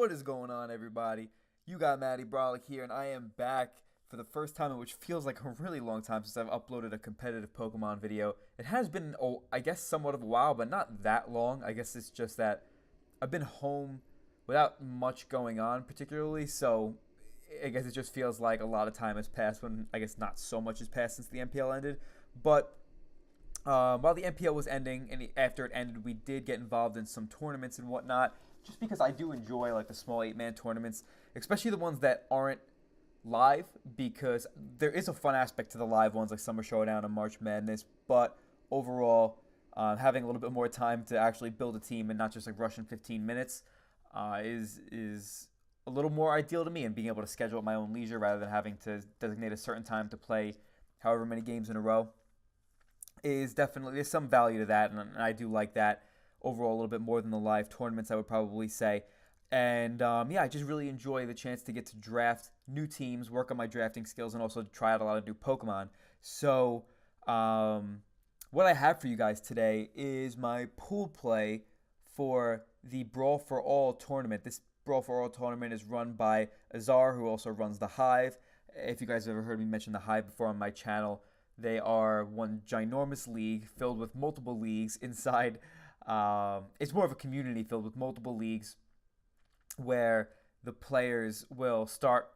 What is going on, everybody? You got Matty Brollic here, and I am back for the first time in which feels like a really long time since I've uploaded a competitive Pokemon video. It has been, I guess, somewhat of a while, but not that long. I guess it's just that I've been home without much going on, particularly, so I guess it just feels like a lot of time has passed when I guess not so much has passed since the MPL ended. But while the MPL was ending and after it ended, we did get involved in some tournaments and whatnot. Just because I do enjoy like the small 8-man tournaments, especially the ones that aren't live, because there is a fun aspect to the live ones like Summer Showdown and March Madness. But overall, having a little bit more time to actually build a team and not just like rush in 15 minutes is a little more ideal to me, and being able to schedule at my own leisure rather than having to designate a certain time to play however many games in a row is definitely, there's some value to that, and I do like that overall a little bit more than the live tournaments, I would probably say. And yeah, I just really enjoy the chance to get to draft new teams, work on my drafting skills, and also try out a lot of new Pokemon. So what I have for you guys today is my pool play for the Brawl for All tournament. This Brawl for All tournament is run by Azar, who also runs the Hive. If you guys have ever heard me mention the Hive before on my channel, they are one ginormous league filled with multiple leagues inside. It's more of a community filled with multiple leagues where the players will start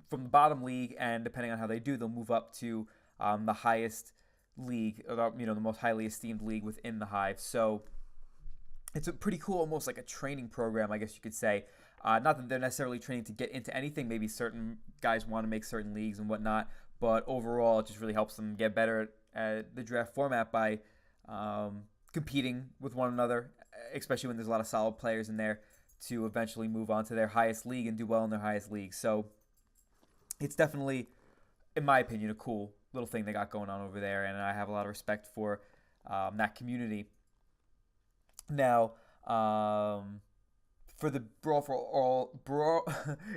from the bottom league, and depending on how they do, they'll move up to the highest league, or the most highly esteemed league within the Hive. So it's a pretty cool, almost like a training program, I guess you could say. Not that they're necessarily training to get into anything. Maybe certain guys want to make certain leagues and whatnot, but overall, it just really helps them get better at the draft format by competing with one another, especially when there's a lot of solid players in there to eventually move on to their highest league and do well in their highest league. So it's definitely, in my opinion, a cool little thing they got going on over there, and I have a lot of respect for that community. Now, for the Brawl for All,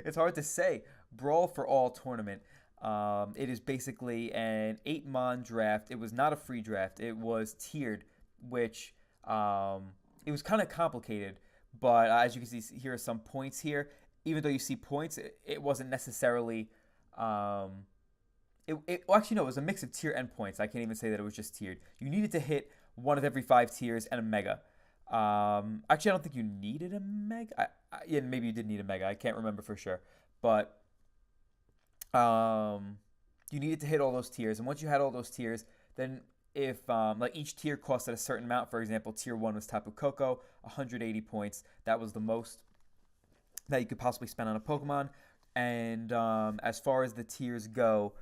it's hard to say, Brawl for All tournament. It is basically an 8-mon draft. It was not a free draft. It was tiered, which it was kind of complicated. But as you can see, here are some points here. Even though you see points, it wasn't necessarily. Well, actually, no, it was a mix of tier and points. I can't even say that it was just tiered. You needed to hit one of every 5 tiers and a mega. Actually, I don't think you needed a mega. Yeah, maybe you did need a mega. I can't remember for sure. But you needed to hit all those tiers, and once you had all those tiers, then if like each tier costed a certain amount. For example, tier 1 was Tapu Koko, 180 points. That was the most that you could possibly spend on a Pokemon. And as far as the tiers go,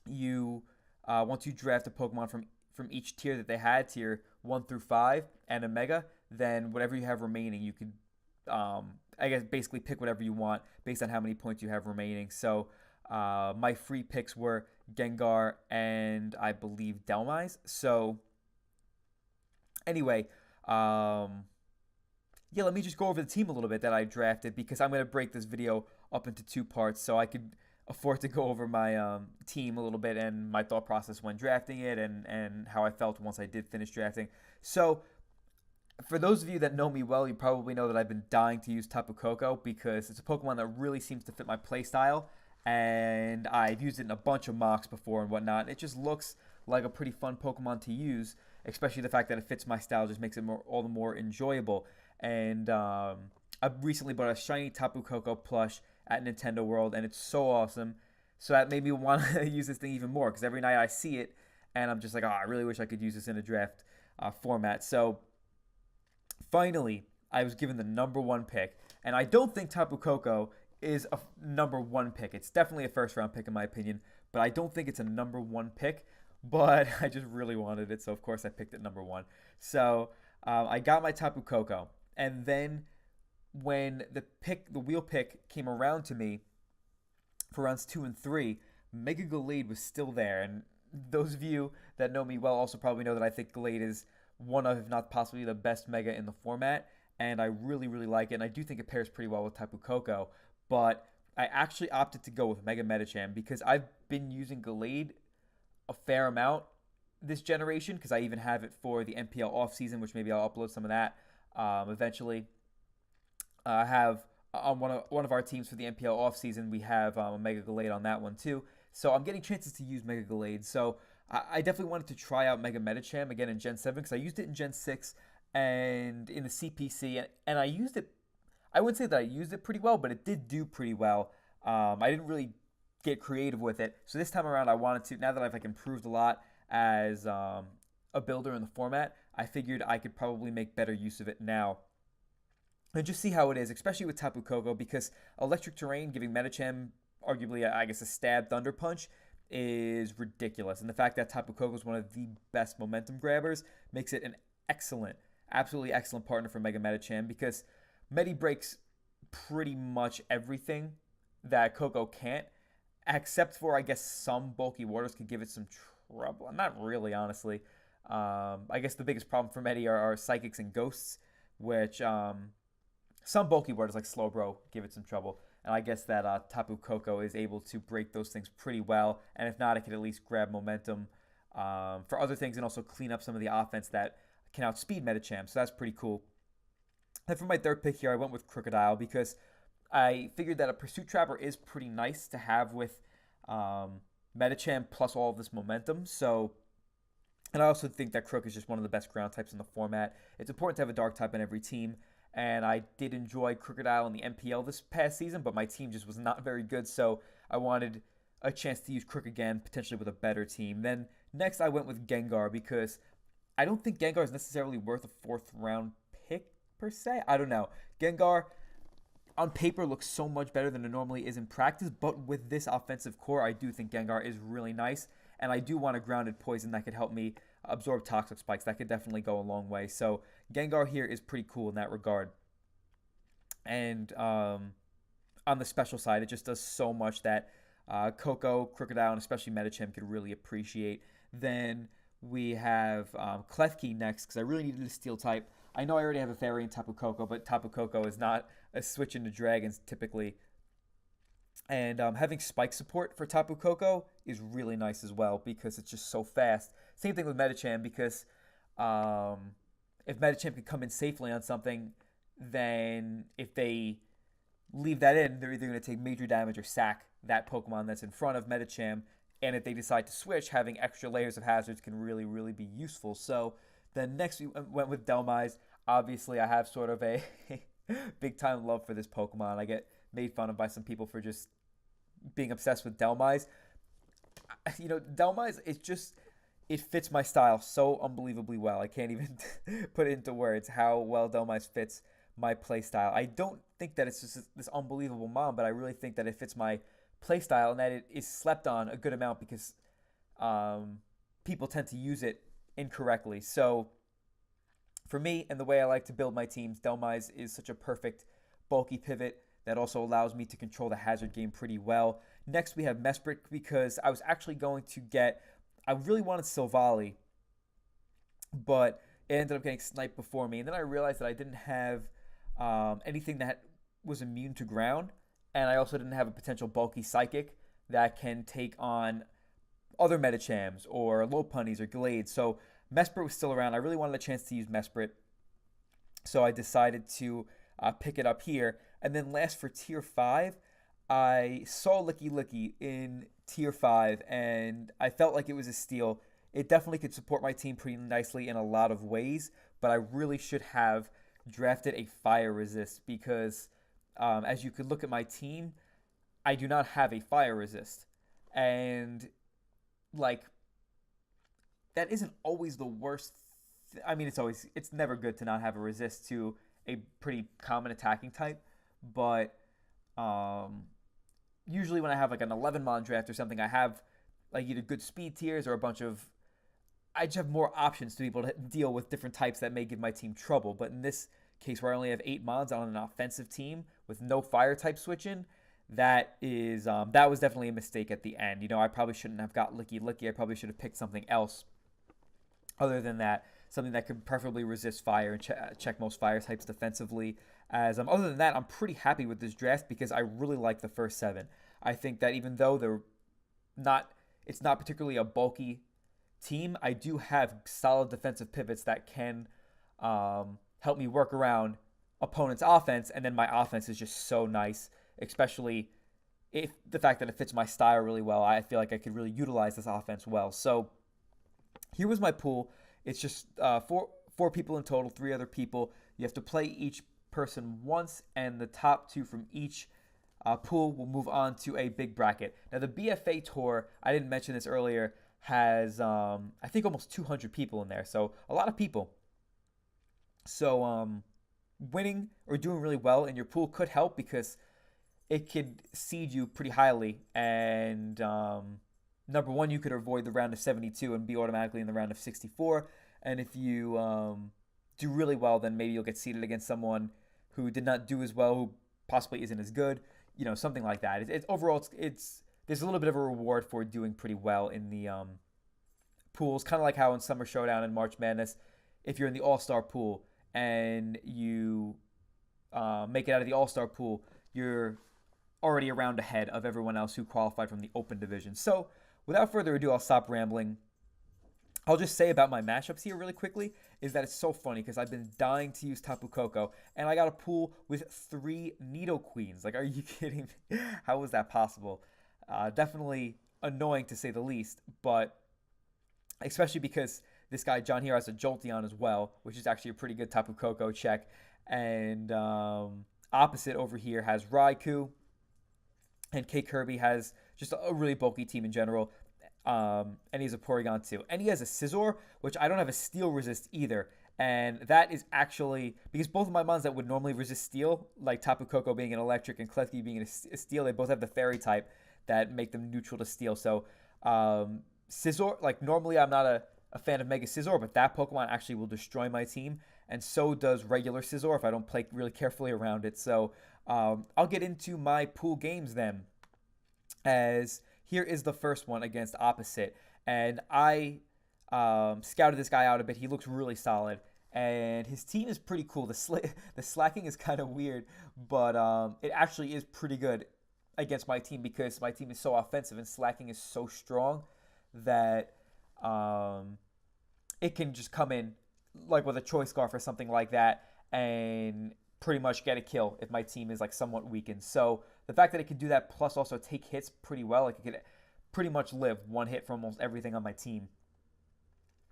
you once you draft a Pokemon from each tier that they had, tier 1 through 5 and a mega, then whatever you have remaining, you could I guess basically pick whatever you want based on how many points you have remaining. So my free picks were Gengar and I believe Delmise. So anyway, yeah, let me just go over the team a little bit that I drafted, because I'm going to break this video up into 2 parts so I could afford to go over my team a little bit and my thought process when drafting it, and how I felt once I did finish drafting. So for those of you that know me well, you probably know that I've been dying to use Tapu Koko because it's a Pokemon that really seems to fit my playstyle, and I've used it in a bunch of mocks before and whatnot. It just looks like a pretty fun Pokemon to use, especially the fact that it fits my style just makes it all the more enjoyable. And I recently bought a shiny Tapu Koko plush at Nintendo World, and it's so awesome. So that made me want to use this thing even more, because every night I see it, and I'm just like, oh, I really wish I could use this in a draft format. So finally, I was given the #1 pick, and I don't think Tapu Koko is a #1 pick. It's definitely a first-round pick in my opinion, but I don't think it's a #1 pick. But I just really wanted it, so of course I picked it #1. So I got my Tapu Koko, and then when the wheel pick came around to me for rounds 2 and 3, Mega Gallade was still there, and those of you that know me well also probably know that I think Gallade is one of, if not possibly, the best Mega in the format, and I really, really like it, and I do think it pairs pretty well with Tapu Koko, but I actually opted to go with Mega Medicham because I've been using Gallade a fair amount this generation, because I even have it for the MPL offseason, which maybe I'll upload some of that eventually. have on one of our teams for the NPL offseason, we have a Mega Gallade on that one too. So I'm getting chances to use Mega Gallade. So I definitely wanted to try out Mega Medicham again in Gen 7 because I used it in Gen 6 and in the CPC, and I used it. I wouldn't say that I used it pretty well, but it did do pretty well. I didn't really get creative with it. So this time around, I wanted to, now that I've like improved a lot as a builder in the format, I figured I could probably make better use of it now and just see how it is, especially with Tapu Koko, because Electric Terrain giving Medicham arguably, I guess, a stab Thunder Punch is ridiculous. And the fact that Tapu Koko is one of the best momentum grabbers makes it an excellent, absolutely excellent partner for Mega Medicham because Medi breaks pretty much everything that Koko can't, except for, I guess, some bulky waters could give it some trouble. Not really, honestly. I guess the biggest problem for Medi are psychics and ghosts, which some bulky waters like Slowbro give it some trouble. And I guess that Tapu Koko is able to break those things pretty well. And if not, it could at least grab momentum for other things and also clean up some of the offense that can outspeed Medicham. So that's pretty cool. And for my third pick here, I went with Crocodile because I figured that a Pursuit Trapper is pretty nice to have with Medicham plus all of this momentum. So, and I also think that Crook is just one of the best ground types in the format. It's important to have a dark type in every team. And I did enjoy Crocodile in the MPL this past season, but my team just was not very good. So I wanted a chance to use Crook again, potentially with a better team. Then next I went with Gengar because I don't think Gengar is necessarily worth a fourth round pick per se. I don't know. Gengar on paper looks so much better than it normally is in practice, but with this offensive core, I do think Gengar is really nice. And I do want a grounded poison that could help me absorb toxic spikes. That could definitely go a long way. So Gengar here is pretty cool in that regard. And on the special side, it just does so much that Koko, Crocodile, and especially Medicham could really appreciate. Then we have Klefki next because I really needed a steel type. I know I already have a fairy in Tapu Koko, but Tapu Koko is not a switch into dragons typically. And having spike support for Tapu Koko is really nice as well because it's just so fast. Same thing with Medicham because if Medicham can come in safely on something, then if they leave that in, they're either going to take major damage or sack that Pokemon that's in front of Medicham. And if they decide to switch, having extra layers of hazards can really, really be useful. So then next we went with Delmise. Obviously, I have sort of a big time love for this Pokemon. I get made fun of by some people for just being obsessed with Delmise. You know, Delmise, it fits my style so unbelievably well. I can't even put it into words how well Delmise fits my play style. I don't think that it's just this unbelievable mon, but I really think that it fits my play style and that it is slept on a good amount because people tend to use it incorrectly. So for me and the way I like to build my teams, Delmise is such a perfect bulky pivot that also allows me to control the hazard game pretty well. Next, we have Mesprit because I was actually going to get, I really wanted Silvally, but it ended up getting sniped before me. And then I realized that I didn't have anything that was immune to ground, and I also didn't have a potential bulky Psychic that can take on other Medichams or Lopunnies or Glades. So Mesprit was still around. I really wanted a chance to use Mesprit, so I decided to pick it up here. And then last for Tier 5, I saw Licky Licky in Tier 5, and I felt like it was a steal. It definitely could support my team pretty nicely in a lot of ways, but I really should have drafted a Fire Resist because as you could look at my team, I do not have a Fire Resist. And, like, that isn't always the worst. I mean, it's never good to not have a resist to a pretty common attacking type, but usually when I have like an 11-mon draft or something, I have like either good speed tiers or a bunch of, I just have more options to be able to deal with different types that may give my team trouble. But in this case where I only have 8 mons on an offensive team with no fire type switching, that was definitely a mistake at the end. You know, I probably shouldn't have got Licky Licky. I probably should have picked something else other than that, something that could preferably resist fire and check most fire types defensively. Other than that, I'm pretty happy with this draft because I really like the first 7. I think that even though it's not particularly a bulky team, I do have solid defensive pivots that can help me work around opponent's offense, and then my offense is just so nice, especially if the fact that it fits my style really well. I feel like I could really utilize this offense well. So here was my pool. It's just four people in total, three other people. You have to play each person once, and the top two from each pool will move on to a big bracket. Now, the BFA tour, I didn't mention this earlier, has, I think, almost 200 people in there. So, a lot of people. So, winning or doing really well in your pool could help because it could seed you pretty highly. And number one, you could avoid the round of 72 and be automatically in the round of 64. And if you do really well, then maybe you'll get seeded against someone who did not do as well, who possibly isn't as good, something like that. It's overall, it's there's a little bit of a reward for doing pretty well in the pools, kind of like how in Summer Showdown and March Madness, if you're in the All-Star pool and you make it out of the All-Star pool, you're already a round ahead of everyone else who qualified from the Open Division. So, without further ado, I'll stop rambling. I'll just say about my matchups here really quickly is that it's so funny because I've been dying to use Tapu Koko, and I got a pool with 3 Nido Queens. Like, are you kidding me? How was that possible? Definitely annoying to say the least, but especially because this guy John here has a Jolteon as well, which is actually a pretty good Tapu Koko check. And opposite over here has Raikou, and K Kirby has just a really bulky team in general. And he has a Porygon too. And he has a Scizor, which I don't have a Steel resist either. And that is actually, because both of my mons that would normally resist Steel, like Tapu Koko being an Electric and Klefki being a Steel, they both have the Fairy type that make them neutral to Steel. So Scizor, like normally I'm not a fan of Mega Scizor, but that Pokemon actually will destroy my team. And so does regular Scizor if I don't play really carefully around it. So I'll get into my pool games then, as here is the first one against opposite. And I scouted this guy out a bit. He looks really solid. And his team is pretty cool. The slacking is kind of weird, but it actually is pretty good against my team because my team is so offensive and slacking is so strong that it can just come in like with a Choice Scarf or something like that and pretty much get a kill if my team is like somewhat weakened. So the fact that it can do that plus also take hits pretty well, like it can pretty much live one hit from almost everything on my team,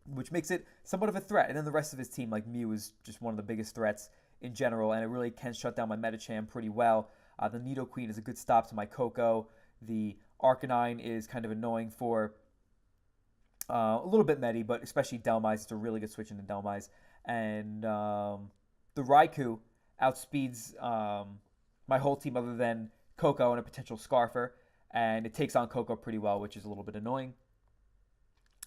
which makes it somewhat of a threat. And then the rest of his team, like Mew, is just one of the biggest threats in general, and it really can shut down my Medicham pretty well. The Nidoqueen is a good stop to my Koko. The Arcanine is kind of annoying for a little bit Medi, but especially Dhelmise. It's a really good switch into Dhelmise. And the Raikou outspeeds my whole team other than Koko and a potential Scarfer, and it takes on Koko pretty well, which is a little bit annoying.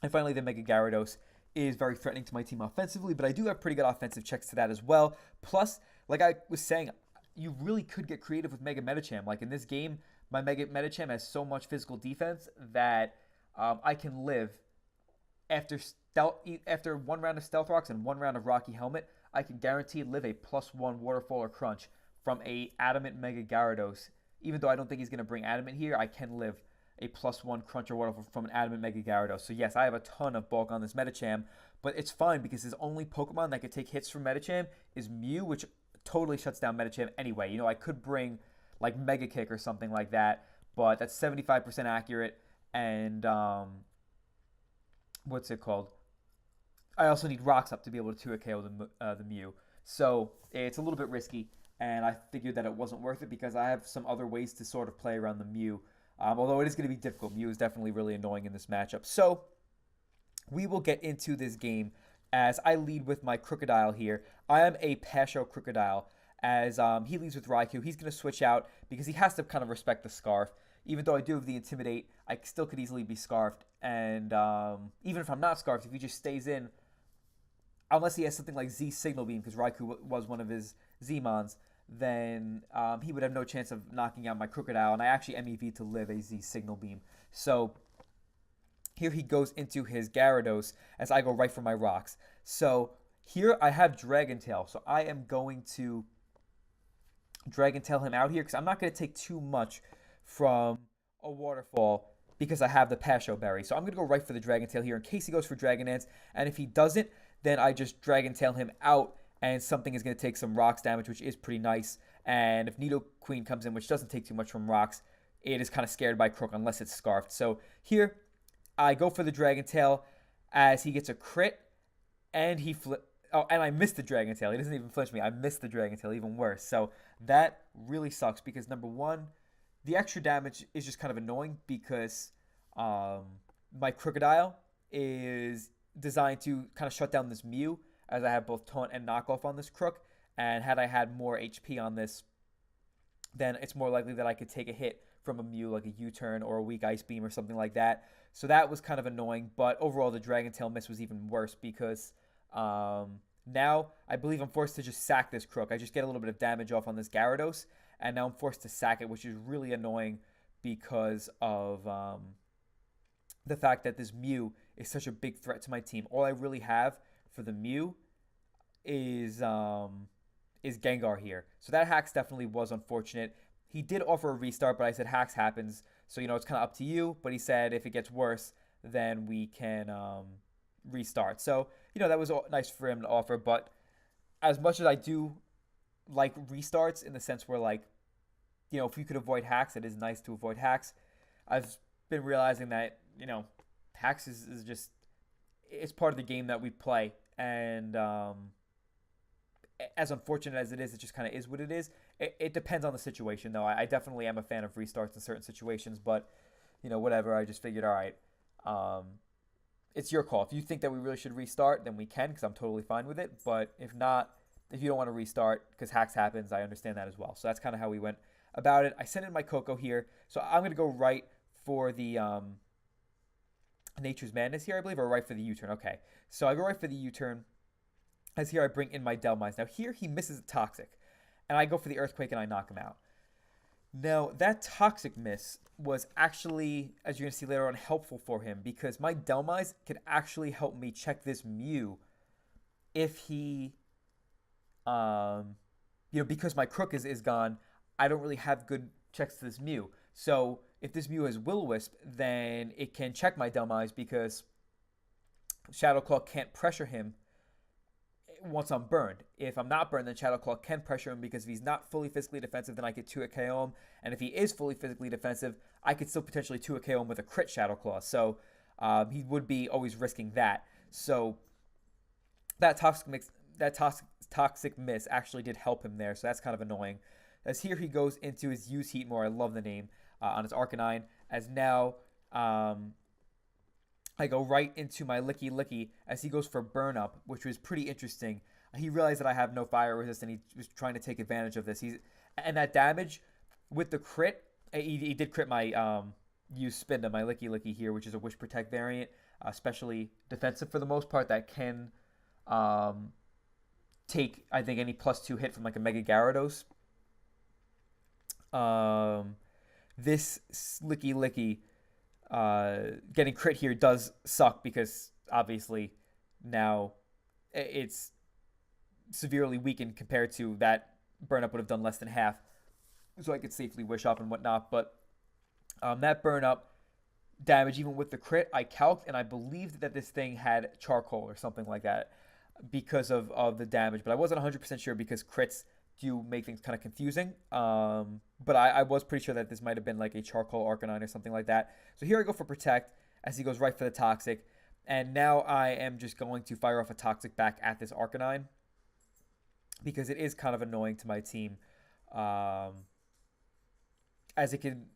And finally, the Mega Gyarados is very threatening to my team offensively, but I do have pretty good offensive checks to that as well. Plus, like I was saying, you really could get creative with Mega Medicham. Like in this game, my Mega Medicham has so much physical defense that I can live after one round of Stealth Rocks and one round of Rocky Helmet. I can guarantee live a +1 Waterfall or Crunch from a Adamant Mega Gyarados. Even though I don't think he's going to bring Adamant here, I can live a +1 Crunch or Waterfall from an Adamant Mega Gyarados. So yes, I have a ton of bulk on this Medicham, but it's fine because his only Pokemon that could take hits from Medicham is Mew, which totally shuts down Medicham anyway. I could bring like Mega Kick or something like that, but that's 75% accurate, and what's it called? I also need Rocks Up to be able to 2-hit KO the Mew. So it's a little bit risky, and I figured that it wasn't worth it because I have some other ways to sort of play around the Mew. Although it is going to be difficult. Mew is definitely really annoying in this matchup. So we will get into this game as I lead with my Crocodile here. I am a Pasho Crocodile as he leads with Raikou. He's going to switch out because he has to kind of respect the Scarf. Even though I do have the Intimidate, I still could easily be Scarfed. And even if I'm not Scarfed, if he just stays in, unless he has something like Z Signal Beam, because Raikou was one of his Z-Mons, then he would have no chance of knocking out my Crocodile, and I actually MEV to live a Z Signal Beam. So here he goes into his Gyarados as I go right for my Rocks. So here I have Dragon Tail, so I am going to Dragon Tail him out here because I'm not going to take too much from a Waterfall because I have the Pasho Berry. So I'm going to go right for the Dragon Tail here in case he goes for Dragon Dance, and if he doesn't, then I just Dragon Tail him out and something is going to take some rocks damage, which is pretty nice. And if Nidoqueen comes in, which doesn't take too much from rocks, it is kind of scared by Crook unless it's Scarfed. So here, I go for the Dragon Tail as he gets a crit, and he Oh, and I missed the Dragon Tail. He doesn't even flinch me. I missed the Dragon Tail, even worse. So that really sucks because, number one, the extra damage is just kind of annoying because my Crocodile is designed to kind of shut down this Mew, as I have both Taunt and Knockoff on this Crook. And had I had more HP on this, then it's more likely that I could take a hit from a Mew, like a U-turn or a weak Ice Beam or something like that. So that was kind of annoying. But overall, the Dragon Tail miss was even worse because now I believe I'm forced to just sack this Crook. I just get a little bit of damage off on this Gyarados, and now I'm forced to sack it, which is really annoying because of the fact that this Mew is such a big threat to my team. All I really have for the Mew is Gengar here. So that Hacks definitely was unfortunate. He did offer a restart, but I said Hacks happens. So, it's kind of up to you. But he said if it gets worse, then we can restart. So, that was nice for him to offer. But as much as I do like restarts in the sense where, like, if you could avoid Hacks, it is nice to avoid Hacks. I've been realizing that, Hacks is just, it's part of the game that we play. And as unfortunate as it is, it just kind of is what it is. It depends on the situation, though. I definitely am a fan of restarts in certain situations, but, whatever. I just figured, all right, it's your call. If you think that we really should restart, then we can, because I'm totally fine with it. But if not, if you don't want to restart because Hacks happens, I understand that as well. So that's kind of how we went about it. I sent in my Coco here, so I'm going to go right for the Nature's Madness here, I believe, or right for the U-turn. Okay, so I go right for the U-turn. As here I bring in my Delmise. Now here he misses a Toxic, and I go for the Earthquake and I knock him out. Now that Toxic miss was actually, as you're going to see later on, helpful for him because my Delmise could actually help me check this Mew if he, because my Crook is gone, I don't really have good checks to this Mew. So if this Mew has Will-O-Wisp, then it can check my Delmise because Shadow Claw can't pressure him once I'm burned. If I'm not burned, then Shadow Claw can pressure him because if he's not fully physically defensive, then I get 2-hit KO him. And if he is fully physically defensive, I could still potentially 2-hit KO him with a crit Shadow Claw. So he would be always risking that. So that toxic miss actually did help him there. So that's kind of annoying. As here he goes into his Use Heat more. I love the name on his Arcanine. As now I go right into my Licky Licky as he goes for Burn Up, which was pretty interesting. He realized that I have no fire resist, and he was trying to take advantage of this. And that damage with the crit, he did crit my use Spinda, my Licky Licky here, which is a Wish Protect variant, especially defensive for the most part, that can take, I think, any +2 hit from like a Mega Gyarados. This Licky Licky getting crit here does suck because obviously now it's severely weakened compared to that Burn Up would have done less than half, so I could safely Wish Up and whatnot. But that Burn Up damage, even with the crit, I calced, and I believed that this thing had Charcoal or something like that because of the damage, but I wasn't 100% sure because crits do make things kind of confusing. But I was pretty sure that this might have been like a Charcoal Arcanine or something like that. So here I go for Protect as he goes right for the Toxic. And now I am just going to fire off a Toxic back at this Arcanine because it is kind of annoying to my team. As it can,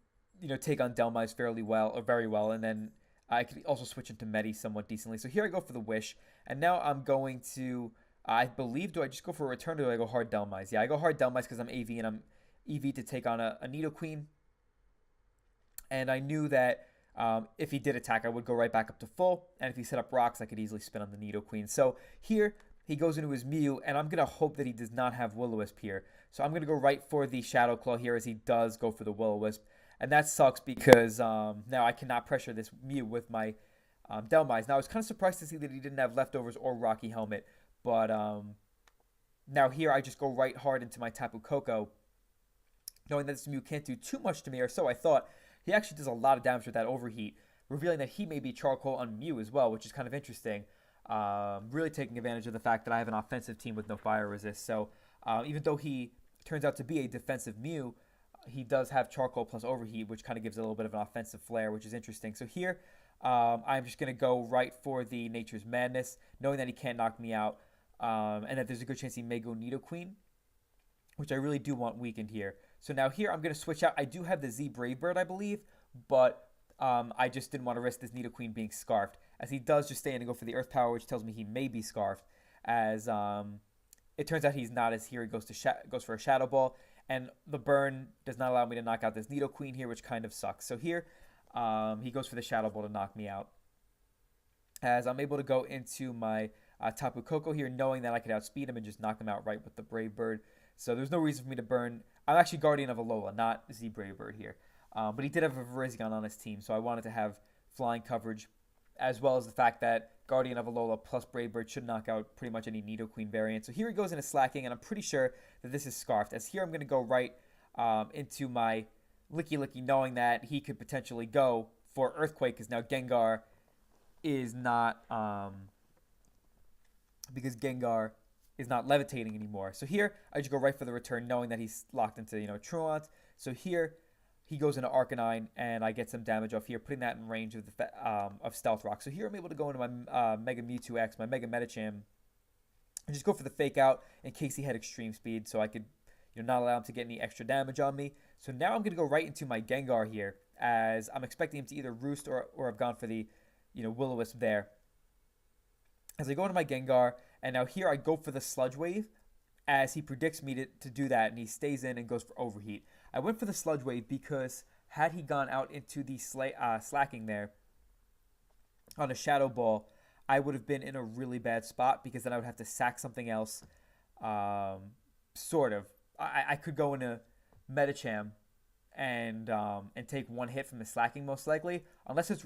take on Delmise fairly well, or very well. And then I could also switch into Medi somewhat decently. So here I go for the Wish. And now I'm going to... I believe, do I just go for a return or do I go hard Delmise? Yeah, I go hard Delmise because I'm AV and I'm EV to take on a Nidoqueen. And I knew that if he did attack, I would go right back up to full. And if he set up rocks, I could easily spin on the Nidoqueen. So here, he goes into his Mew, and I'm going to hope that he does not have Will-O-Wisp here. So I'm going to go right for the Shadow Claw here as he does go for the Will-O-Wisp. And that sucks because now I cannot pressure this Mew with my Delmise. Now, I was kind of surprised to see that he didn't have Leftovers or Rocky Helmet. But now here I just go right hard into my Tapu Koko, knowing that this Mew can't do too much to me, or so I thought. He actually does a lot of damage with that Overheat, revealing that he may be Charcoal on Mew as well, which is kind of interesting. really taking advantage of the fact that I have an offensive team with no fire resist. So even though he turns out to be a defensive Mew, he does have charcoal plus overheat, which kind of gives it a little bit of an offensive flair, which is interesting. So here, I'm just going to go right for the Nature's Madness, knowing that he can't knock me out, and that there's a good chance he may go Nidoqueen, which I really do want weakened here. So now here, I'm going to switch out. I do have the Z Brave Bird, I believe, but I just didn't want to risk this Nidoqueen being Scarfed, as he does just stay in and go for the Earth Power, which tells me he may be Scarfed, as it turns out he's not, as here he goes for a Shadow Ball, and the burn does not allow me to knock out this Nidoqueen here, which kind of sucks. So here, he goes for the Shadow Ball to knock me out, as I'm able to go into my Tapu Koko here, knowing that I could outspeed him and just knock him out right with the Brave Bird. So there's no reason for me to burn. I'm actually Guardian of Alola, not Z Brave Bird here. But he did have a Virizion on his team, so I wanted to have flying coverage, as well as the fact that Guardian of Alola plus Brave Bird should knock out pretty much any Nidoqueen variant. So here he goes into Slacking, and I'm pretty sure that this is Scarfed, as here I'm going to go right into my Licky Licky, knowing that he could potentially go for Earthquake, because now Gengar is not, levitating anymore. So here, I just go right for the return, knowing that he's locked into, Truant. So here, he goes into Arcanine, and I get some damage off here, putting that in range of of Stealth Rock. So here, I'm able to go into my Mega Mewtwo X, my Mega Medicham, and just go for the Fake Out in case he had Extreme Speed, so I could, not allow him to get any extra damage on me. So now I'm going to go right into my Gengar here, as I'm expecting him to either Roost or I've gone for the, Will-O-Wisp there. As I go into my Gengar, and now here I go for the Sludge Wave, as he predicts me to do that, and he stays in and goes for Overheat. I went for the Sludge Wave because had he gone out into the Slacking there on a Shadow Ball, I would have been in a really bad spot, because then I would have to sack something else, sort of. I could go into Medicham and take one hit from the Slacking, most likely, unless it's...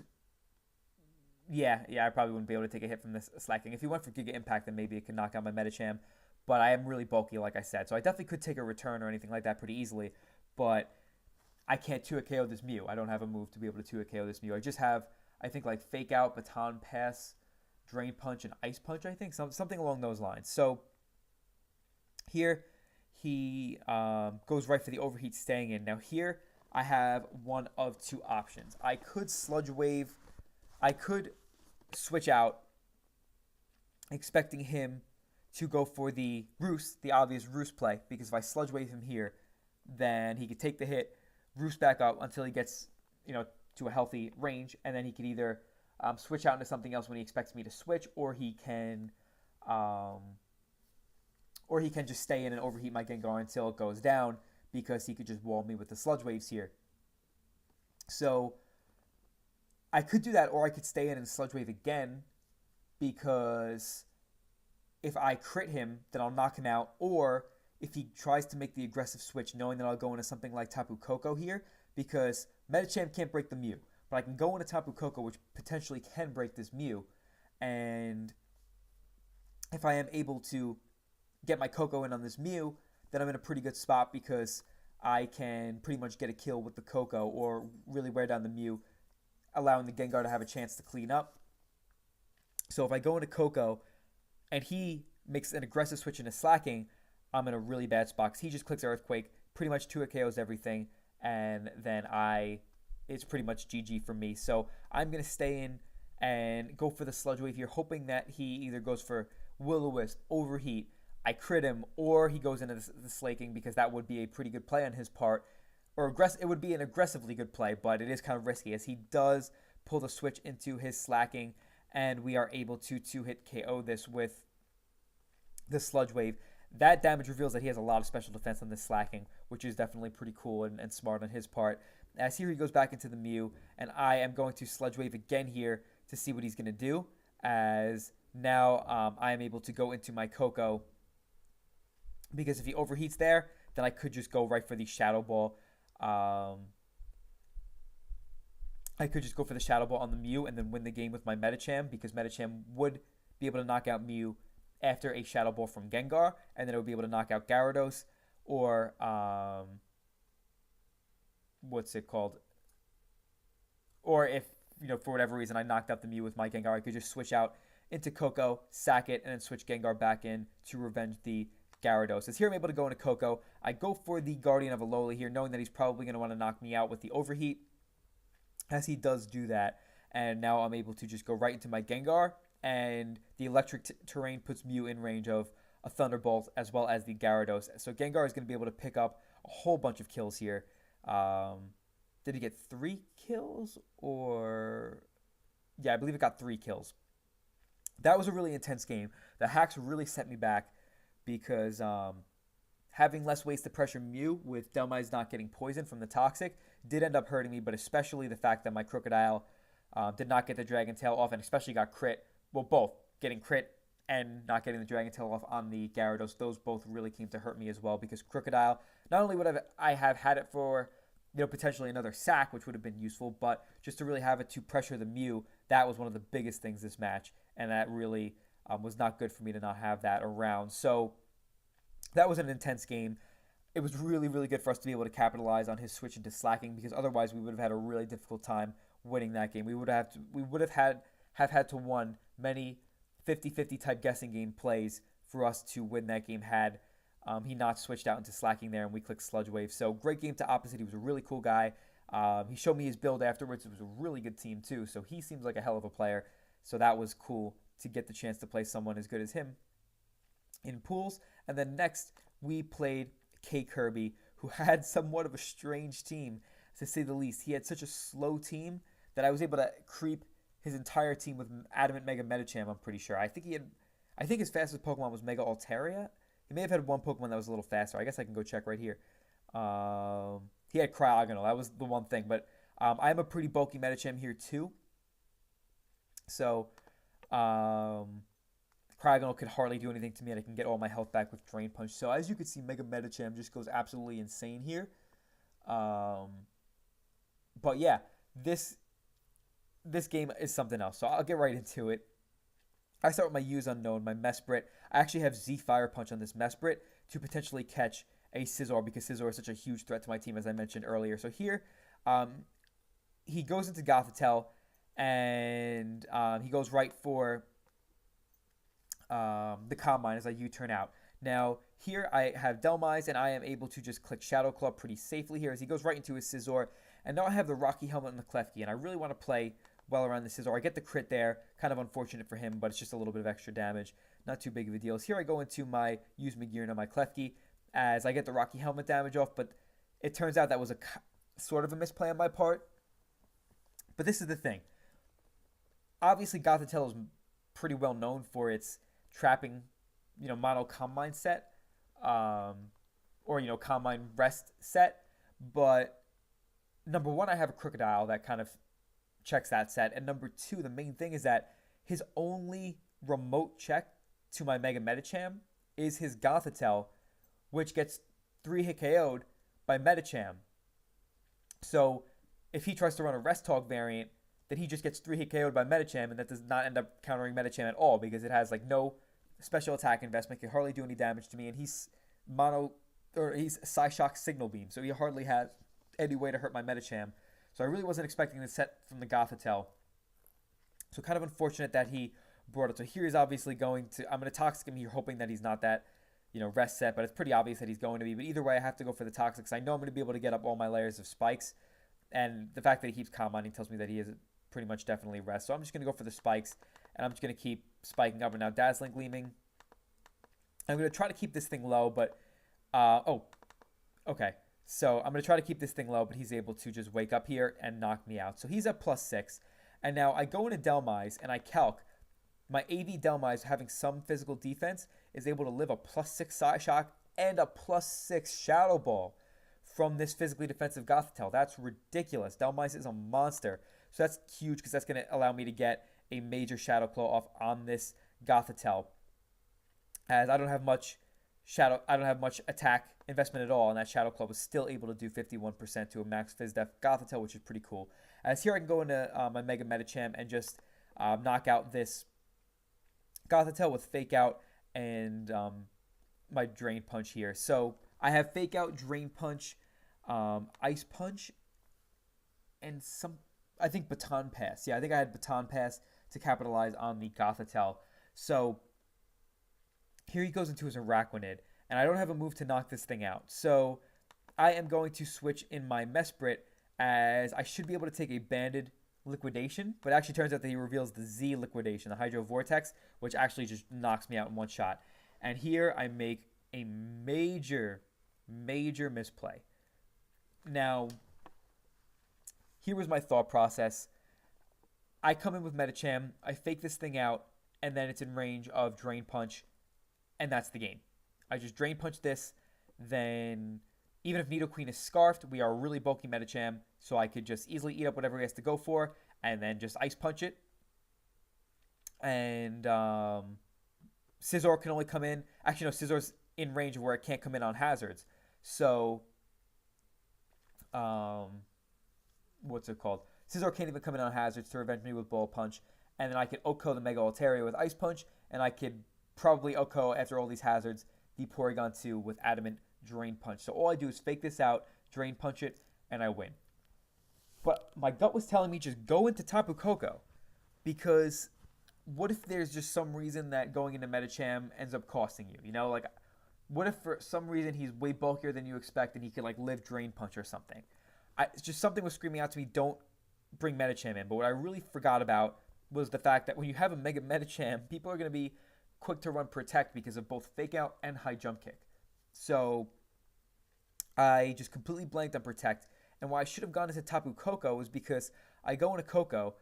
Yeah, I probably wouldn't be able to take a hit from this Slacking. If he went for Giga Impact, then maybe it could knock out my Medicham. But I am really bulky, like I said. So I definitely could take a return or anything like that pretty easily. But I can't 2-hit KO this Mew. I don't have a move to be able to 2-hit KO this Mew. I just have, I think, like Fake Out, Baton Pass, Drain Punch, and Ice Punch, I think. Something along those lines. So here he goes right for the Overheat, staying in. Now here I have one of two options. I could Sludge Wave. I could switch out, expecting him to go for the Roost, the obvious Roost play, because if I Sludge Wave him here, then he could take the hit, Roost back up until he gets, to a healthy range, and then he could either switch out into something else when he expects me to switch, or he can just stay in and overheat my Gengar until it goes down, because he could just wall me with the Sludge Waves here. So I could do that, or I could stay in and Sludge Wave again, because if I crit him, then I'll knock him out, or if he tries to make the aggressive switch, knowing that I'll go into something like Tapu Koko here, because Medicham can't break the Mew, but I can go into Tapu Koko, which potentially can break this Mew, and if I am able to get my Koko in on this Mew, then I'm in a pretty good spot, because I can pretty much get a kill with the Koko, or really wear down the Mew, allowing the Gengar to have a chance to clean up. So if I go into Koko, and he makes an aggressive switch into Slacking, I'm in a really bad spot, because he just clicks Earthquake, pretty much 2-hit KOs everything, and then it's pretty much GG for me. So I'm going to stay in and go for the Sludge Wave here, hoping that he either goes for Will-O-Wisp, Overheat, I crit him, or he goes into the Slaking, because that would be a pretty good play on his part. Or it would be an aggressively good play, but it is kind of risky, as he does pull the switch into his Slacking, and we are able to 2-hit KO this with the Sludge Wave. That damage reveals that he has a lot of special defense on this Slacking, which is definitely pretty cool and smart on his part. As here he goes back into the Mew, and I am going to Sludge Wave again here to see what he's going to do, as now I am able to go into my Koko, because if he overheats there, then I could just go right for the Shadow Ball. I could just go for the Shadow Ball on the Mew and then win the game with my Medicham, because Medicham would be able to knock out Mew after a Shadow Ball from Gengar, and then it would be able to knock out Gyarados, or what's it called? Or if, for whatever reason I knocked out the Mew with my Gengar, I could just switch out into Coco, sack it, and then switch Gengar back in to revenge the Gyarados. As here I'm able to go into Coco. I go for the Guardian of Alola here, knowing that he's probably going to want to knock me out with the Overheat, as he does do that. And now I'm able to just go right into my Gengar, and the electric terrain puts Mew in range of a Thunderbolt as well as the Gyarados. So Gengar is going to be able to pick up a whole bunch of kills here. Did he get 3 kills? Or... yeah, I believe it got 3 kills. That was a really intense game. The hacks really set me back because having less ways to pressure Mew with Dhelmise not getting poisoned from the Toxic did end up hurting me, but especially the fact that my Crocodile did not get the Dragon Tail off and especially got crit. Well, both. Getting crit and not getting the Dragon Tail off on the Gyarados. Those both really came to hurt me as well because Crocodile, not only would I have had it for, potentially another sack, which would have been useful, but just to really have it to pressure the Mew, that was one of the biggest things this match, and that really was not good for me to not have that around. So that was an intense game. It was really, really good for us to be able to capitalize on his switch into slacking, because otherwise we would have had a really difficult time winning that game. We would have had to won many 50-50 type guessing game plays for us to win that game had he not switched out into slacking there and we clicked Sludge Wave. So great game to Opposite. He was a really cool guy. He showed me his build afterwards. It was a really good team too. So he seems like a hell of a player. So that was cool to get the chance to play someone as good as him in pools. And then next we played K Kirby, who had somewhat of a strange team, to say the least. He had such a slow team that I was able to creep his entire team with Adamant Mega Medicham, I'm pretty sure. I think his fastest Pokemon was Mega Altaria. He may have had one Pokemon that was a little faster. I guess I can go check right here. He had Cryogonal. That was the one thing. But I am a pretty bulky Medicham here too. So Cryogonal could hardly do anything to me, and I can get all my health back with Drain Punch. So as you can see, Mega Medicham just goes absolutely insane here. But yeah, this game is something else. So I'll get right into it. I start with my Use Unknown, my Mesprit. I actually have Z Fire Punch on this Mesprit to potentially catch a Scizor, because Scizor is such a huge threat to my team, as I mentioned earlier. So here, he goes into Gothitelle, and he goes right for the Combine as I U-turn out. Now, here I have Dhelmise, and I am able to just click Shadow Claw pretty safely here as he goes right into his Scizor. And now I have the Rocky Helmet and the Klefki, and I really want to play well around the Scizor. I get the crit there, kind of unfortunate for him, but it's just a little bit of extra damage. Not too big of a deal. So here I go into my Use Magearna on my Klefki as I get the Rocky Helmet damage off, but it turns out that was a sort of a misplay on my part. But this is the thing. Obviously, Gothitelle is pretty well known for its trapping, mono Combine set, or, Combine rest set, but number one, I have a Crocodile that kind of checks that set. And number two, the main thing is that his only remote check to my Mega Medicham is his Gothitelle, which gets 3-hit KO'd by Medicham. So if he tries to run a Rest Talk variant, then he just gets 3-hit KO'd by Medicham, and that does not end up countering Medicham at all, because it has no special attack investment, can hardly do any damage to me, and he's Psyshock Signal Beam, so he hardly has any way to hurt my Medicham. So I really wasn't expecting this set from the Gothitelle. So kind of unfortunate that he brought it. So here he's obviously going to... I'm going to Toxic him here, hoping that he's not that, rest set. But it's pretty obvious that he's going to be. But either way, I have to go for the Toxic, because I know I'm going to be able to get up all my layers of spikes. And the fact that he keeps Combining tells me that he is pretty much definitely rest. So I'm just going to go for the spikes. And I'm just going to keep spiking up. And now Dazzling Gleaming. I'm going to try to keep this thing low, but... okay. So I'm going to try to keep this thing low, but he's able to just wake up here and knock me out. So he's at +6. And now I go into Dhelmise, and I calc. My AV Dhelmise, having some physical defense, is able to live a +6 Psyshock and a +6 Shadow Ball from this physically defensive Gothitelle. That's ridiculous. Dhelmise is a monster. So that's huge, because that's going to allow me to get a major Shadow Claw off on this Gothitelle, as I don't have much attack investment at all, and that Shadow Claw was still able to do 51% to a max Phys Def Gothitelle, which is pretty cool. As here I can go into my Mega Medicham and just knock out this Gothitelle with Fake Out and my Drain Punch here. So I have Fake Out, Drain Punch, Ice Punch, and I think Baton Pass. Yeah, I think I had Baton Pass to capitalize on the Gothitelle. So here he goes into his Araquanid, and I don't have a move to knock this thing out. So I am going to switch in my Mesprit, as I should be able to take a Banded Liquidation, but it actually turns out that he reveals the Z Liquidation, the Hydro Vortex, which actually just knocks me out in one shot. And here I make a major misplay. Now, here was my thought process. I come in with Medicham, I fake this thing out, and then it's in range of Drain Punch, and that's the game. I just Drain Punch this, then even if Nidoqueen is Scarfed, we are really bulky Medicham, so I could just easily eat up whatever he has to go for, and then just Ice Punch it. And Scizor can only come in. Actually, no, Scizzor's in range of where it can't come in on hazards. So, what's it called? Scizor can't even come in on hazards to revenge me with Bullet Punch. And then I could OHKO the Mega Altaria with Ice Punch, and I could probably OHKO, after all these hazards, the Porygon 2 with Adamant Drain Punch. So all I do is fake this out, Drain Punch it, and I win. But my gut was telling me just go into Tapu Koko, because what if there's just some reason that going into Medicham ends up costing you? You know, like, what if for some reason he's way bulkier than you expect and he can, like, live Drain Punch or something? It's just something was screaming out to me, don't bring Medicham in. But what I really forgot about was the fact that when you have a Mega Medicham, people are going to be quick to run Protect because of both Fake Out and High Jump Kick. So I just completely blanked on Protect. And why I should have gone into Tapu Koko was because I go into Koko,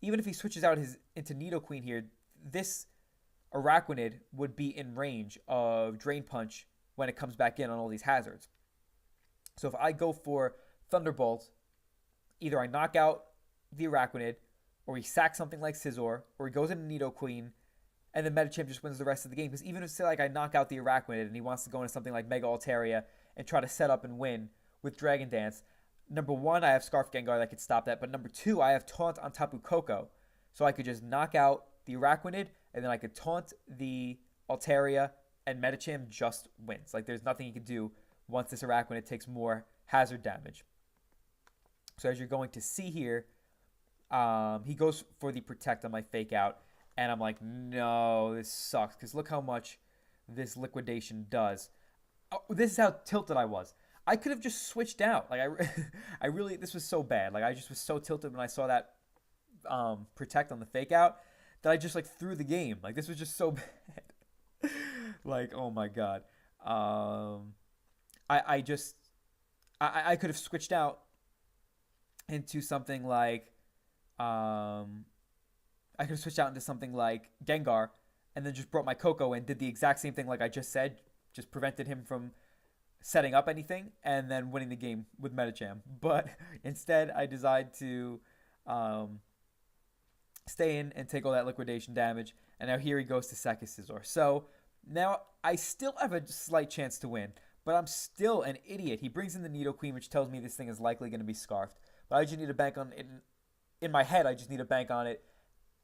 even if he switches out into Nidoqueen here, this Araquanid would be in range of Drain Punch when it comes back in on all these hazards. So if I go for Thunderbolt, either I knock out the Araquanid, or he sacks something like Scizor, or he goes into Nidoqueen, and then Medicham just wins the rest of the game. Because even if, say, like, I knock out the Araquanid and he wants to go into something like Mega Altaria and try to set up and win with Dragon Dance, number one, I have Scarf Gengar that could stop that. But number two, I have Taunt on Tapu Koko. So I could just knock out the Araquanid, and then I could Taunt the Altaria, and Medicham just wins. Like, there's nothing he can do once this Araquanid takes more hazard damage. So as you're going to see here, he goes for the Protect on my Fake Out. And I'm like, no, this sucks. Because look how much this Liquidation does. Oh, this is how tilted I was. I could have just switched out. Like, I really, this was so bad. Like, I just was so tilted when I saw that Protect on the Fake Out that I just, like, threw the game. Like, this was just so bad. Like, oh my god. I could have switched out into something like, I could have switched out into something like Gengar, and then just brought my Koko in, did the exact same thing like I just said, just prevented him from setting up anything, and then winning the game with Medicham. But instead, I decide to stay in and take all that Liquidation damage, and now here he goes to Second Scizor. So now I still have a slight chance to win, but I'm still an idiot. He brings in the Nidoqueen, which tells me this thing is likely going to be Scarfed, but I just need to bank on it. In my head, I just need to bank on it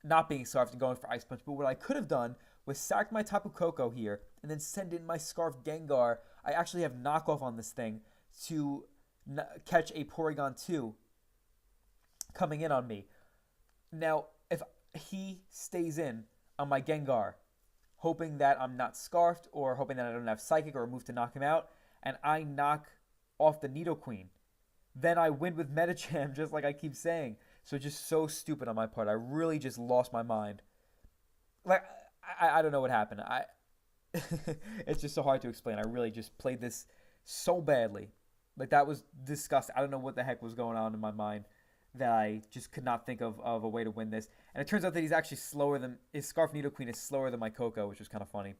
not being Scarfed and going for Ice Punch. But what I could have done was sacked my Tapu Koko here and then send in my Scarf Gengar. I actually have knockoff on this thing to catch a Porygon 2 coming in on me. Now, if he stays in on my Gengar, hoping that I'm not Scarfed or hoping that I don't have Psychic or a move to knock him out, and I knock off the Nidoqueen, then I win with Medicham, just like I keep saying. So just so stupid on my part. I really just lost my mind. Like, I don't know what happened. It's just so hard to explain. I really just played this so badly. Like, that was disgusting. I don't know what the heck was going on in my mind that I just could not think of a way to win this. And it turns out that he's actually slower than... His Scarf Nidoqueen is slower than my Koko, which was kind of funny.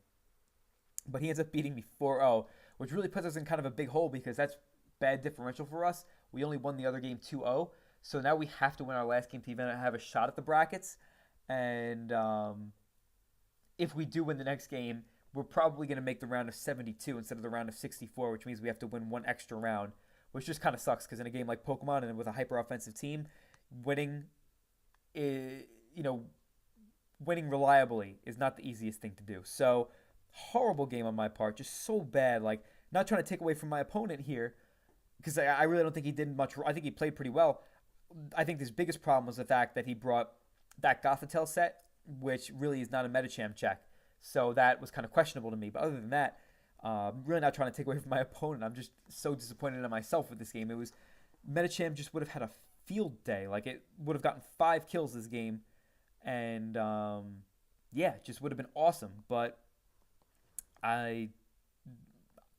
But he ends up beating me 4-0, which really puts us in kind of a big hole because that's bad differential for us. We only won the other game 2-0. So now we have to win our last game to even have a shot at the brackets. And if we do win the next game, we're probably going to make the round of 72 instead of the round of 64, which means we have to win one extra round, which just kind of sucks because in a game like Pokemon and with a hyper-offensive team, winning reliably is not the easiest thing to do. So, horrible game on my part, just so bad. Like, not trying to take away from my opponent here because I really don't think he did much. I think he played pretty well. I think his biggest problem was the fact that he brought that Gothitelle set, which really is not a Medicham check. So that was kind of questionable to me. But other than that, really not trying to take away from my opponent. I'm just so disappointed in myself with this game. It was Medicham just would have had a field day. Like, it would have gotten 5 kills this game. And, yeah, just would have been awesome. But I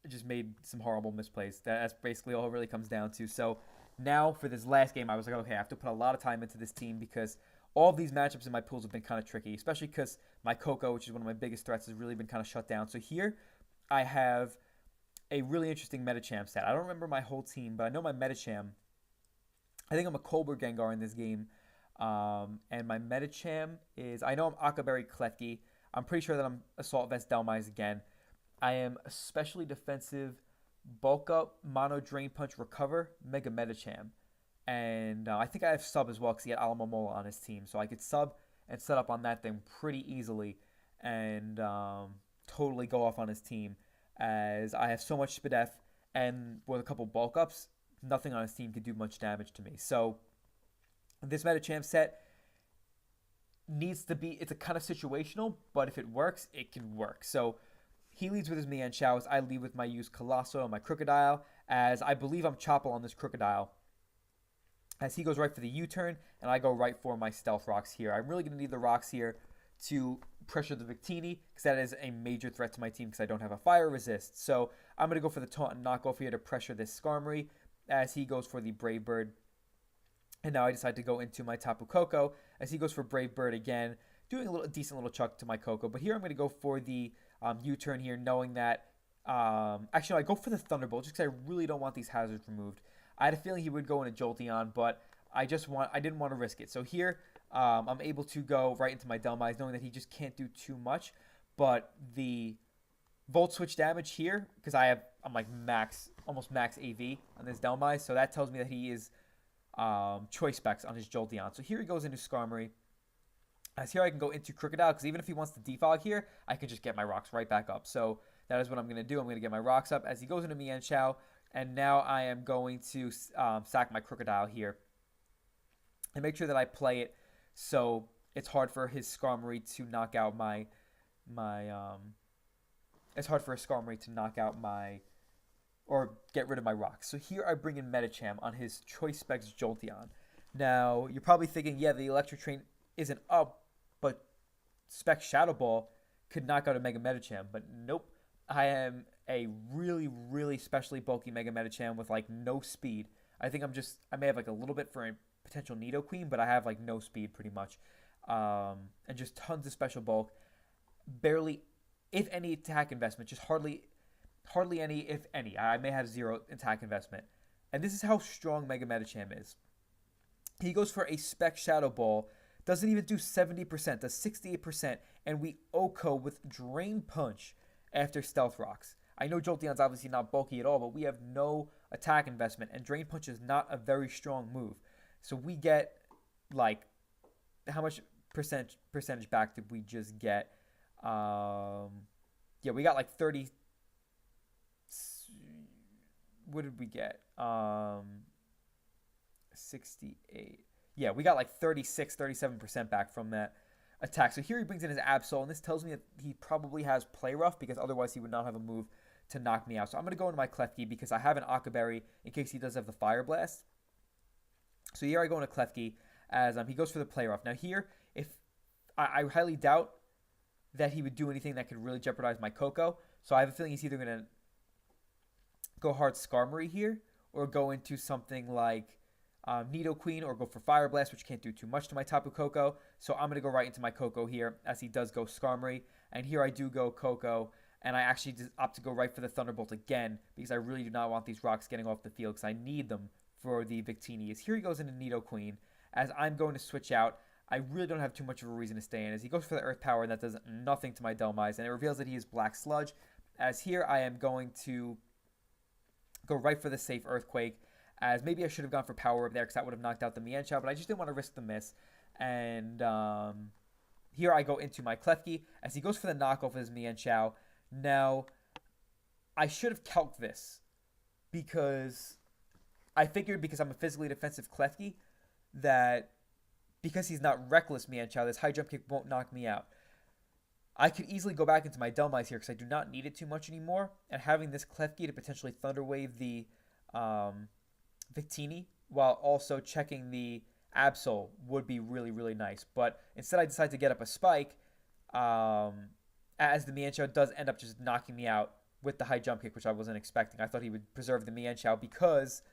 just made some horrible misplays. That's basically all it really comes down to. So now for this last game, I was like, okay, I have to put a lot of time into this team because all of these matchups in my pools have been kind of tricky, especially because my Coco, which is one of my biggest threats, has really been kind of shut down. So here I have a really interesting Medicham stat. I don't remember my whole team, but I know my Medicham. I think I'm a Colbert Gengar in this game. And my Medicham is, I know I'm Akaberry Klefki. I'm pretty sure that I'm Assault Vest Dhelmise again. I am especially defensive, bulk up, mono drain punch, recover, Mega Medicham. And I think I have sub as well because he had Alamomola on his team. So I could sub and set up on that thing pretty easily and totally go off on his team as I have so much Spadef and with a couple bulk ups, nothing on his team could do much damage to me. So this Medicham set needs to be, it's a kind of situational, but if it works, it can work. So he leads with his Mienshao as I lead with my use Colosso and my Crocodile, as I believe I'm Chople on this Crocodile. As he goes right for the U-turn, and I go right for my Stealth Rocks here. I'm really going to need the Rocks here to pressure the Victini, because that is a major threat to my team because I don't have a Fire Resist. So I'm going to go for the Taunt and Knockoff here to pressure this Skarmory, as he goes for the Brave Bird. And now I decide to go into my Tapu Koko, as he goes for Brave Bird again, doing a decent little chuck to my Koko. But here I'm going to go for the U-turn here, knowing that, actually, I go for the Thunderbolt just because I really don't want these hazards removed. I had a feeling he would go into Jolteon, but I didn't want to risk it. So here, I'm able to go right into my Dhelmise, knowing that he just can't do too much. But the Volt Switch damage here, because I'm like almost max AV on this Dhelmise, so that tells me that he is Choice Specs on his Jolteon. So here he goes into Skarmory. As here I can go into Crocodile, because even if he wants to defog here, I can just get my rocks right back up. So that is what I'm going to do. I'm going to get my rocks up as he goes into Mienshao. And now I am going to sack my Crocodile here. And make sure that I play it so it's hard for his Skarmory to knock out it's hard for a Skarmory to knock out or get rid of my rocks. So here I bring in Medicham on his Choice Specs Jolteon. Now, you're probably thinking, yeah, the Electric Train isn't up, but Spec Shadow Ball could knock out a Mega Medicham. But nope, I am a really, really specially bulky Mega Medicham with like no speed. I think I may have like a little bit for a potential Nidoqueen, but I have like no speed pretty much. And just tons of special bulk. Barely, if any, attack investment. Just hardly any, if any. I may have 0 attack investment. And this is how strong Mega Medicham is. He goes for a Spec Shadow Ball. Doesn't even do 70%, does 68%, and we OHKO with Drain Punch after Stealth Rocks. I know Jolteon's obviously not bulky at all, but we have no attack investment, and Drain Punch is not a very strong move. So we get, like, how much percentage back did we just get? Yeah, we got like 30. What did we get? 68. Yeah, we got like 36, 37% back from that attack. So here he brings in his Absol, and this tells me that he probably has Play Rough because otherwise he would not have a move to knock me out. So I'm going to go into my Klefki because I have an Akaberry in case he does have the Fire Blast. So here I go into Klefki as he goes for the Play Rough. Now here, if I highly doubt that he would do anything that could really jeopardize my Koko. So I have a feeling he's either going to go hard Skarmory here or go into something like Nidoqueen or go for Fire Blast, which can't do too much to my Tapu Koko. So I'm going to go right into my Koko here as he does go Skarmory. And here I do go Koko, and I actually opt to go right for the Thunderbolt again because I really do not want these rocks getting off the field because I need them for the Victini. As here he goes into Nidoqueen as I'm going to switch out. I really don't have too much of a reason to stay in as he goes for the Earth Power, and that does nothing to my Dhelmise, and it reveals that he is Black Sludge. As here I am going to go right for the safe Earthquake, as maybe I should have gone for Power Up there because that would have knocked out the Mienshao, but I just didn't want to risk the miss. And here I go into my Klefki as he goes for the knockoff of his Mienshao. Now, I should have calced this because I figured because I'm a physically defensive Klefki that because he's not Reckless Mienshao, this high jump kick won't knock me out. I could easily go back into my Delmise here because I do not need it too much anymore. And having this Klefki to potentially Thunder Wave the Victini while also checking the Absol would be really, really nice. But instead I decide to get up a Spike as the Mienshao does end up just knocking me out with the high jump kick, which I wasn't expecting. I thought he would preserve the Mienshao because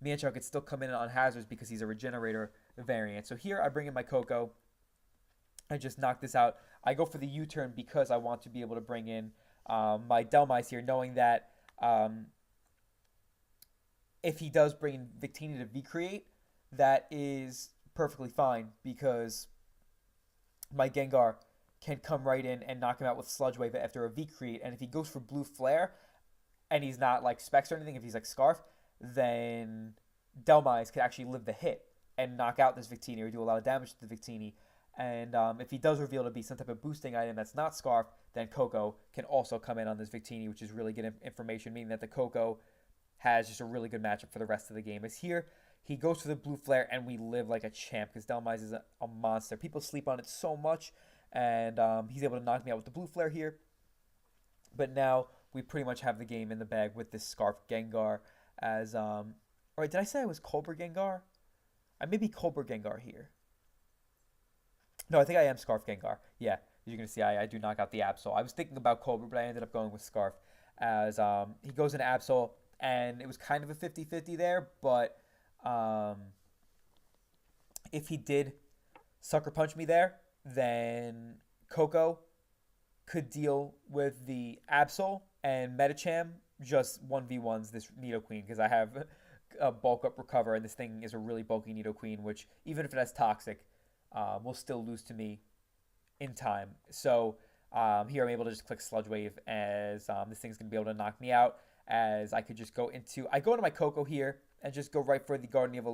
Mienshao could still come in on hazards because he's a regenerator variant. So here I bring in my Coco. I just knock this out. I go for the U-turn because I want to be able to bring in my Delmise here, knowing that if he does bring in Victini to V-create, that is perfectly fine because my Gengar can come right in and knock him out with Sludge Wave after a V-create. And if he goes for Blue Flare and he's not like Specs or anything, if he's like Scarf, then Delmise could actually live the hit and knock out this Victini or do a lot of damage to the Victini. And if he does reveal to be some type of boosting item that's not Scarf, then Coco can also come in on this Victini, which is really good information, meaning that the Coco has just a really good matchup for the rest of the game. As here, he goes for the Blue Flare, and we live like a champ because Delmise is a monster. People sleep on it so much, and he's able to knock me out with the Blue Flare here. But now we pretty much have the game in the bag with this Scarf Gengar as... Alright, did I say I was Cobra Gengar? I may be Cobra Gengar here. No, I think I am Scarf Gengar. Yeah, as you can see, I do knock out the Absol. I was thinking about Cobra, but I ended up going with Scarf as he goes into Absol, and it was kind of a 50-50 there, but if he did Sucker Punch me there, then Coco could deal with the Absol, and Medicham just 1v1s this Nidoqueen because I have a bulk up recover, and this thing is a really bulky Nidoqueen, which even if it has Toxic, will still lose to me in time. So here I'm able to just click Sludge Wave as this thing's going to be able to knock me out, as I could just go into... I go into my Coco here and just go right for the Guardian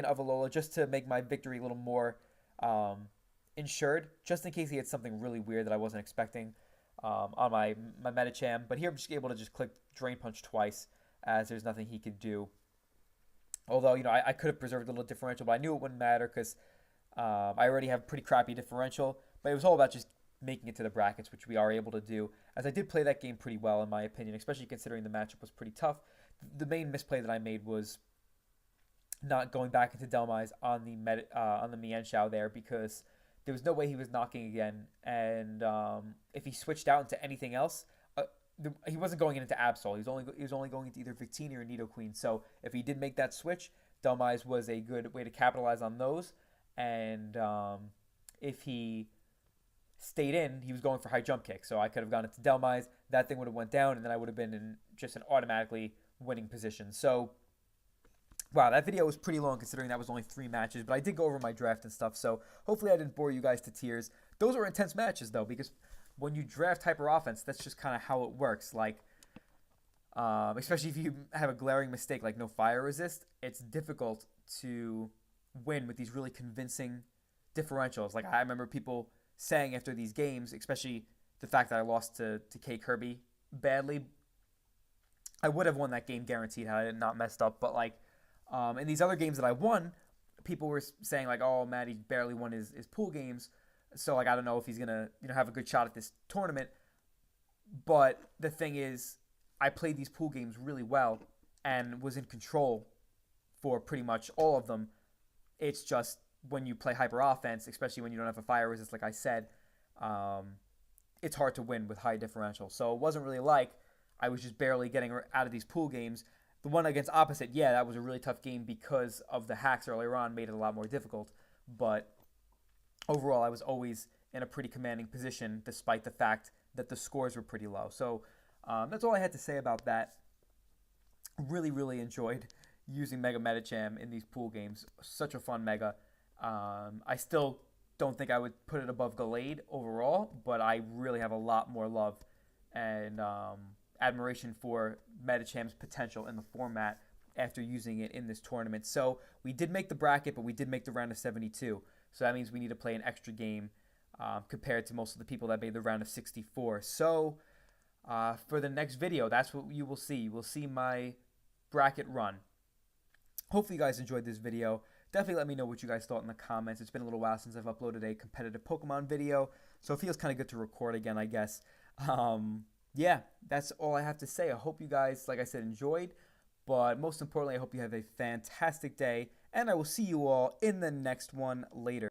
of Alola just to make my victory a little more insured, just in case he had something really weird that I wasn't expecting on my Medicham. But here I'm just able to just click Drain Punch twice, as there's nothing he could do. Although, you know, I could have preserved a little differential, but I knew it wouldn't matter because I already have pretty crappy differential. But it was all about just making it to the brackets, which we are able to do, as I did play that game pretty well, in my opinion, especially considering the matchup was pretty tough. The main misplay that I made was not going back into Delmise on the Mienshao there, because there was no way he was knocking again, and if he switched out into anything else, he wasn't going into Absol. He was only going into either Victini or Nidoqueen. So if he did make that switch, Delmise was a good way to capitalize on those. And if he stayed in, he was going for high jump kick. So I could have gone into Delmise, that thing would have went down, and then I would have been in just an automatically winning position. So, wow, that video was pretty long considering that was only 3 matches, but I did go over my draft and stuff, so hopefully I didn't bore you guys to tears. Those were intense matches, though, because when you draft Hyper Offense, that's just kind of how it works. Like, especially if you have a glaring mistake like no fire resist, it's difficult to win with these really convincing differentials. Like, I remember people saying after these games, especially the fact that I lost to K Kirby badly, I would have won that game guaranteed had I not messed up. But like in these other games that I won, people were saying like, "Oh, Matty barely won his pool games, so like I don't know if he's gonna have a good shot at this tournament." But the thing is, I played these pool games really well and was in control for pretty much all of them. It's just when you play hyper offense, especially when you don't have a fire resist, like I said, it's hard to win with high differential. So it wasn't really like I was just barely getting out of these pool games. The one against Opposite, yeah, that was a really tough game because of the hacks earlier on, made it a lot more difficult. But overall, I was always in a pretty commanding position, despite the fact that the scores were pretty low. So that's all I had to say about that. Really, really enjoyed using Mega Medicham in these pool games. Such a fun Mega. I still don't think I would put it above Gallade overall, but I really have a lot more love and admiration for Medicham's potential in the format after using it in this tournament. So we did make the bracket, but we did make the round of 72. So that means we need to play an extra game compared to most of the people that made the round of 64. So for the next video, that's what you will see. You will see my bracket run. Hopefully you guys enjoyed this video. definitely let me know what you guys thought in the comments. It's been a little while since I've uploaded a competitive Pokemon video, so it feels kind of good to record again, I guess. Yeah, that's all I have to say. I hope you guys, like I said, enjoyed. But most importantly, I hope you have a fantastic day, and I will see you all in the next one later.